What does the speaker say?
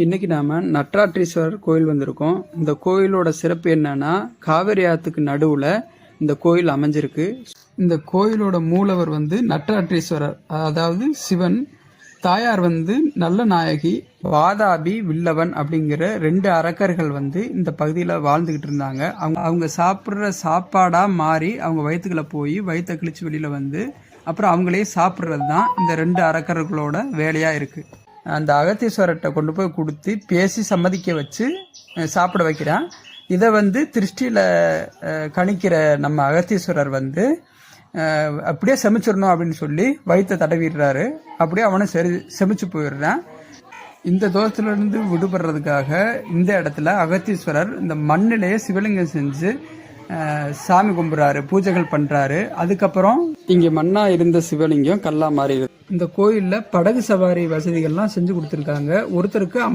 இன்னைக்கு நாம நட்ராற்றீஸ்வரர் கோயில் வந்திருக்கோம். இந்த கோயிலோட சிறப்பு என்னன்னா, காவிரி ஆத்துக்கு நடுவுல இந்த கோயில் அமைஞ்சிருக்கு. இந்த கோயிலோட மூலவர் நட்ராற்றீஸ்வரர், அதாவது சிவன். தாயார் நல்ல நாயகி, வாதாபி, வில்லவன் அப்படிங்கிற 2 அரக்கர்கள் இந்த பகுதியில் வாழ்ந்துகிட்டு இருந்தாங்க. அவங்க சாப்பிட்ற சாப்பாடா மாறி அவங்க வயிற்றுக்குள்ள போய் வயிற்ற கிழிச்சு வெளியில அப்புறம் அவங்களே சாப்பிட்றது தான் இந்த 2 அரக்கர்களோட வேலையா இருக்கு. அந்த அகத்தீஸ்வரர்கிட்ட கொண்டு போய் கொடுத்து பேசி சம்மதிக்க வச்சு சாப்பிட வைக்கிறான். இதை திருஷ்டியில கணிக்கிற நம்ம அகத்தீஸ்வரர் அப்படியே செமிச்சிடணும் அப்படின்னு சொல்லி வயிற்ற தடவிடுறாரு. அப்படியே அவனை செமிச்சு போயிடுறான். இந்த தோஷத்திலிருந்து விடுபடுறதுக்காக இந்த இடத்துல அகத்தீஸ்வரர் இந்த மண்ணிலேயே சிவலிங்கம் செஞ்சு சாமி கும்பிட்றாரு, பூஜைகள் பண்றாரு. அதுக்கப்புறம் இங்க மண்ணா இருந்த சிவலிங்கம் கல்லா மாறிடுது. இந்த கோயில்ல படகு சவாரி வசதிகள்லாம் செஞ்சு கொடுத்துருக்காங்க. ஒருத்தருக்கு